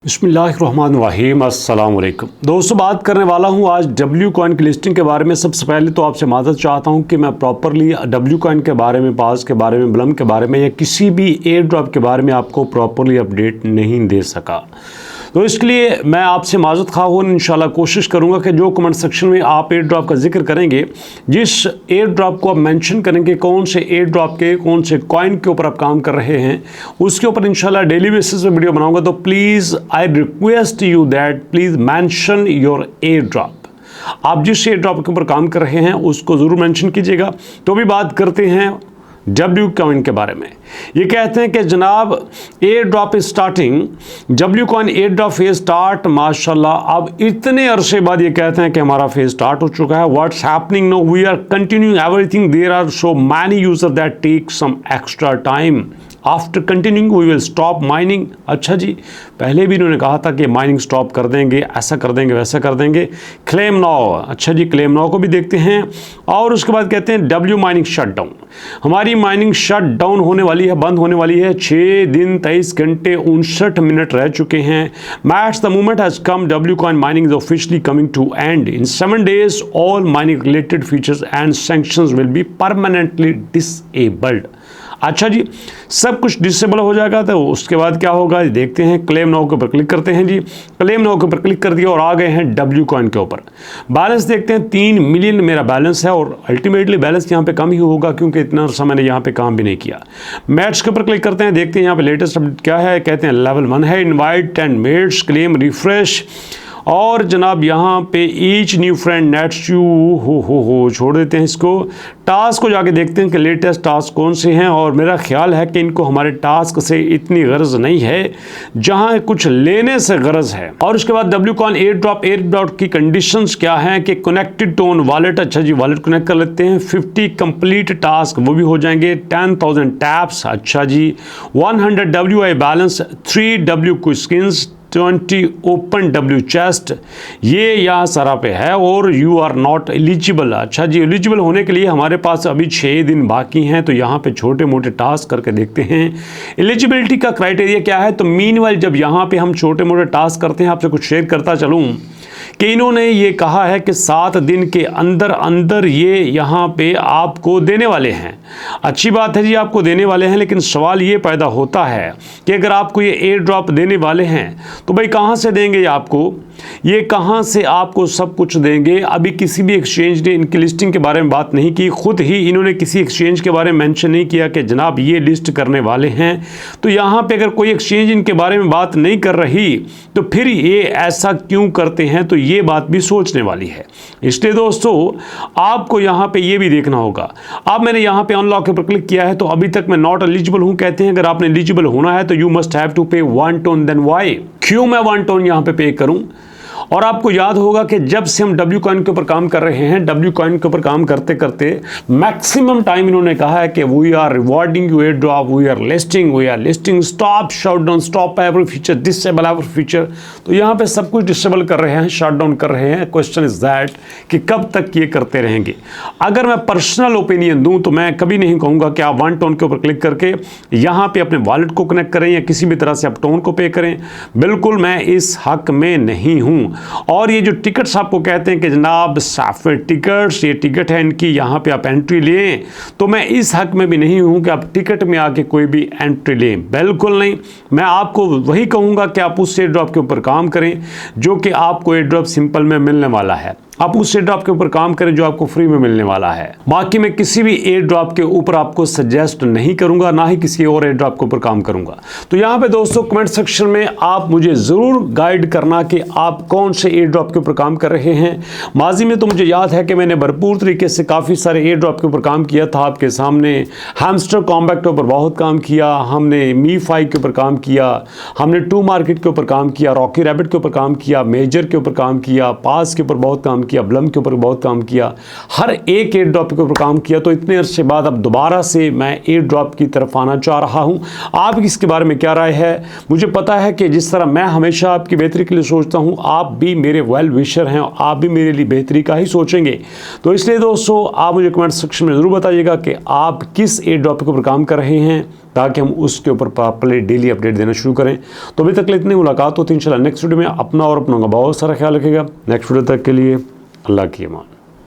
बिस्मिल्लाहिर्रहमानिर्रहीम, अस्सलाम वालेकुम। दोस्तों, बात करने वाला हूं आज डब्ल्यू कॉइन की लिस्टिंग के बारे में। सबसे पहले तो आपसे माजरत चाहता हूं कि मैं प्रॉपरली डब्ल्यू कॉइन के बारे में, पास के बारे में, ब्लम के बारे में या किसी भी एयर ड्रॉप के बारे में आपको प्रॉपरली अपडेट नहीं दे सका। तो इसके लिए मैं आपसे माजरत खा हूँ। इंशाल्लाह कोशिश करूँगा कि जो कमेंट सेक्शन में आप एयर ड्रॉप का जिक्र करेंगे, जिस एयर ड्रॉप को आप मेंशन करेंगे, कौन से एयर ड्रॉप के, कौन से कॉइन के ऊपर आप काम कर रहे हैं, उसके ऊपर इंशाल्लाह डेली बेसिस पे वीडियो बनाऊंगा। तो please I request you that please mention your air drop. आप जिस एयर ड्रॉप के ऊपर काम कर रहे हैं उसको ज़रूर मेंशन कीजिएगा। तो भी बात करते हैं डब्ल्यू कॉइन के बारे में। ये कहते हैं कि जनाब air drop is starting, W coin air drop phase start. माशाल्लाह, अब इतने अरसे बाद ये कहते हैं कि हमारा फेज स्टार्ट हो चुका है। What's happening no, we are continuing everything, there are so many user that take some extra time after continuing we will stop mining. अच्छा जी, पहले भी इन्होंने कहा था कि माइनिंग स्टॉप कर देंगे, ऐसा कर देंगे, वैसा कर देंगे। क्लेम नाउ, अच्छा जी, क्लेम नाउ को भी देखते हैं। और उसके बाद कहते हैं डब्ल्यू माइनिंग शट डाउन। हमारी माइनिंग शट डाउन होने वाली है, बंद होने वाली है। 6 दिन 23 घंटे 59 मिनट रह चुके हैं। Match the movement has come, W coin mining is officially coming to end in 7 days। All mining related features and sanctions will be permanently disabled. अच्छा जी, सब कुछ डिसेबल हो जाएगा। तो उसके बाद क्या होगा देखते हैं। क्लेम नाउ के ऊपर क्लिक करते हैं जी। क्लेम नाउ के ऊपर क्लिक कर दिया और आ गए हैं डब्ल्यू कॉइन के ऊपर। बैलेंस देखते हैं, 3 मिलियन मेरा बैलेंस है और अल्टीमेटली बैलेंस यहाँ पे कम ही होगा क्योंकि इतना समय मैंने यहाँ पे काम भी नहीं किया। मैट्स के ऊपर क्लिक करते हैं, देखते हैं यहाँ पे लेटेस्ट अपडेट क्या है। कहते हैं लेवल 1 है, invite and mates, claim refresh. और जनाब यहाँ पे each new friend nets you हो छोड़ देते हैं इसको। टास्क को जाके देखते हैं कि लेटेस्ट टास्क कौन से हैं। और मेरा ख्याल है कि इनको हमारे टास्क से इतनी गर्ज नहीं है जहाँ कुछ लेने से गर्ज है। और उसके बाद डब्ल्यू कॉइन एयर ड्रॉप की कंडीशंस क्या हैं कि कनेक्टेड टू ऑन वॉलेट। अच्छा जी, वॉलेट कनेक्ट कर लेते हैं। 50 कंप्लीट टास्क वो भी हो जाएंगे। 10,000 टैप्स। अच्छा जी, 100 WI बैलेंस, 3 डब्ल्यू क्विस्किन्स, 20 ओपन डब्ल्यू चेस्ट। ये यहाँ सारा पे है। और यू आर नॉट एलिजिबल। अच्छा जी, एलिजिबल होने के लिए हमारे पास अभी 6 दिन बाकी हैं। तो यहाँ पे छोटे मोटे टास्क करके देखते हैं एलिजिबिलिटी का क्राइटेरिया क्या है। तो मीनवाइल जब यहाँ पे हम छोटे मोटे टास्क करते हैं, आपसे कुछ शेयर करता चलूँ कि इन्होंने ये कहा है कि 7 दिन के अंदर अंदर ये यहाँ पे आपको देने वाले हैं। अच्छी बात है जी, आपको देने वाले हैं, लेकिन सवाल ये पैदा होता है कि अगर आपको ये एयर ड्रॉप देने वाले हैं तो भाई कहाँ से देंगे ये आपको, ये कहाँ से आपको सब कुछ देंगे। अभी किसी भी एक्सचेंज ने इनकी लिस्टिंग के बारे में बात नहीं की, खुद ही इन्होंने किसी एक्सचेंज के बारे में मेंशन नहीं किया कि जनाब ये लिस्ट करने वाले हैं। तो यहाँ पे अगर कोई एक्सचेंज इनके बारे में बात नहीं कर रही तो फिर ये ऐसा क्यों करते हैं, तो ये बात भी सोचने वाली है। इसलिए दोस्तों आपको यहाँ पे ये भी देखना होगा। अब मैंने यहाँ पे अनलॉक के ऊपर क्लिक किया है तो अभी तक मैं नॉट एलिजिबल हूँ। कहते हैं अगर आपने एलिजिबल होना है तो यू मस्ट हैव टू पे 1 टोन। देन वाई, क्यों मैं 1 टोन यहाँ पे करूँ। और आपको याद होगा कि जब से हम डब्ल्यू कॉइन के ऊपर काम कर रहे हैं, डब्ल्यू कॉइन के ऊपर काम करते करते मैक्सिमम टाइम इन्होंने कहा है कि we are rewarding you airdrop, we are listing, stop shut down, stop every feature, disable every feature. तो यहाँ पे सब कुछ डिसेबल कर रहे हैं, शट डाउन कर रहे हैं। क्वेश्चन इज दैट कि कब तक ये करते रहेंगे। अगर मैं पर्सनल ओपिनियन दूं तो मैं कभी नहीं कहूँगा कि आप 1 टोन के ऊपर क्लिक करके यहाँ पे अपने वॉलेट को कनेक्ट करें या किसी भी तरह से आप टोन को पे करें। बिल्कुल मैं इस हक में नहीं हूँ। और ये जो टिकट्स आपको कहते हैं कि जनाब सॉफ्टवेयर टिकट्स, ये टिकट है इनकी, यहाँ पे आप एंट्री लें, तो मैं इस हक में भी नहीं हूँ कि आप टिकट में आके कोई भी एंट्री लें। बिल्कुल नहीं। मैं आपको वही कहूँगा कि आप उस एयर ड्रॉप के ऊपर काम करें जो कि आपको एयर ड्रॉप सिंपल में मिलने वाला है। आप उस एयर ड्रॉप के ऊपर काम करें जो आपको फ्री में मिलने वाला है। बाकी मैं किसी भी एयर ड्रॉप के ऊपर आपको सजेस्ट नहीं करूंगा, ना ही किसी और एयर ड्रॉप के ऊपर काम करूंगा। तो यहाँ पे दोस्तों कमेंट सेक्शन में आप मुझे ज़रूर गाइड करना कि आप कौन से एयर ड्रॉप के ऊपर काम कर रहे हैं। माजी में तो मुझे याद है कि मैंने भरपूर तरीके से काफ़ी सारे एयर ड्रॉप के ऊपर काम किया था आपके सामने। हैमस्टर कॉम्बैक्ट के ऊपर बहुत काम किया हमने, मी5 के ऊपर काम किया हमने, 2 मार्केट के ऊपर काम किया, रॉकी रैबिट के ऊपर काम किया, मेजर के ऊपर काम किया, पास के ऊपर बहुत काम किया, ब्लम के ऊपर बहुत काम किया, हर एक एयर ड्रॉप के ऊपर काम किया। तो इतने अरसे बाद अब दोबारा से मैं एयर ड्रॉप की तरफ आना चाह रहा हूं। आप इसके बारे में क्या राय है? मुझे पता है कि जिस तरह मैं हमेशा आपकी बेहतरी के लिए सोचता हूं, आप भी मेरे वेल विशर हैं, आप भी मेरे लिए बेहतरी का ही सोचेंगे। तो इसलिए दोस्तों आप मुझे कमेंट सेक्शन में ज़रूर बताइएगा कि आप किस एयर ड्रॉप के ऊपर काम कर रहे हैं। ताकि हम उसके ऊपर प्रॉपर्ली डेली अपडेट देना शुरू करें। तो अभी तक इतनी मुलाकात होती है इंशाल्लाह नेक्स्ट वीडियो में। अपना और अपनों का बहुत सारा ख्याल रखिएगा। नेक्स्ट वीडियो तक के लिए अल्लाह की अमान।